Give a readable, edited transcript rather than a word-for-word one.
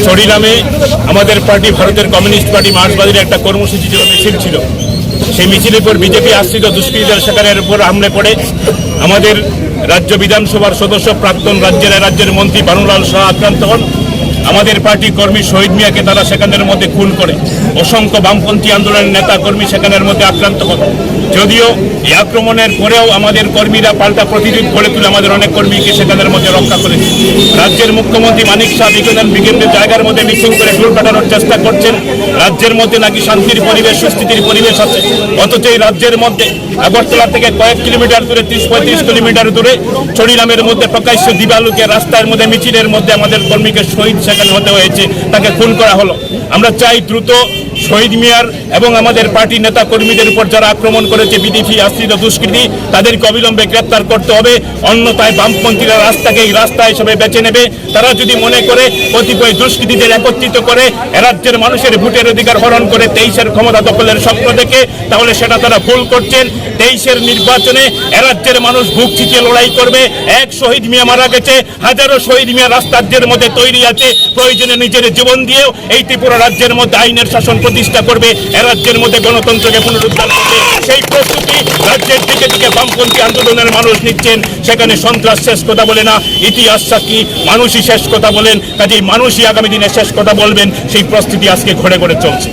চরিলামে আমাদের পার্টি ভারতের communist party মার্ক্সবাদীর একটা কর্মসূচি ছিল, মিছিল ছিল। সেই মিছিলের পর বিজেপি আশ্রিত দুষ্কৃতীদের সেখানের উপর হামলে পড়ে আমাদের রাজ্য বিধানসভার সদস্য প্রাক্তন রাজ্যের মন্ত্রী বানুলাল শাহ আক্রান্ত হন। আমাদের পার্টি কর্মী শহীদ মিয়াকে তারা সেখানের মধ্যে খুন করে। অসংখ্য বামপন্থী আন্দোলনের নেতা কর্মী সেখানের মধ্যে আক্রান্ত হন। যদিও এই আক্রমণের পরেও আমাদের কর্মীরা পাল্টা প্রতিরোধ গড়ে তুলে আমাদের অনেক কর্মীকে সেখানের মধ্যে রক্ষা করেছে। রাজ্যের মুখ্যমন্ত্রী মানিক শাহ বিভিন্ন জায়গার মধ্যে মিছিল করে ঢোল কাটানোর চেষ্টা করছেন। রাজ্যের মধ্যে নাকি শান্তির পরিবেশ, সুস্থিতির পরিবেশ আছে, অথচ এই রাজ্যের মধ্যে আগরতলা থেকে কয়েক কিলোমিটার দূরে 30-35 কিলোমিটার দূরে চরিলামের মধ্যে প্রকাশ্য দিবালুকে রাস্তার মধ্যে মিছিলের মধ্যে আমাদের কর্মীকে শহীদ সেখানে হতে হয়েছে, তাকে খুন করা হলো। আমরা চাই দ্রুত শহীদ মিয়ার এবং আমাদের পার্টি নেতা কর্মীদের উপর যারা আক্রমণ করেছে বিদেশি আশ্রিত দুষ্কৃতী, তাদেরকে অবিলম্বে গ্রেপ্তার করতে হবে। অন্যথায় বামপন্থীরা রাস্তাকে এই রাস্তা হিসেবে বেছে নেবে। তারা যদি মনে করে কতিপয় দুষ্কৃতীদের একত্রিত করে রাজ্যের মানুষের ভোটের অধিকার হরণ করে 23-এর ক্ষমতা দখলের স্বপ্ন দেখে, তাহলে সেটা তারা ভুল করছেন। 23-এর নির্বাচনে রাজ্যের মানুষ বুক চিতিয়ে লড়াই করবে। এক শহীদ মিয়া মারা গেছে, হাজারো শহীদ মিয়া রাস্তার মধ্যে তৈরি আছে। প্রয়োজনে নিজের জীবন দিয়েও এই ত্রিপুরা রাজ্যের মধ্যে আইনের শাসন প্রতিষ্ঠা করবে, রাজ্যের মধ্যে গণতন্ত্রকে পুনরুদ্ধার করবে। সেই প্রস্তুতি রাজ্যের দিকে দিকে বামপন্থী আন্দোলনের মানুষ নিচ্ছেন। সেখানে সন্ত্রাস শেষ কথা বলে না, ইতিহাস সাক্ষী, মানুষই শেষ কথা বলেন। কাজেই মানুষই আগামী দিনে শেষ কথা বলবেন, সেই প্রস্তুতি আজকে ঘরে ঘরে চলছে।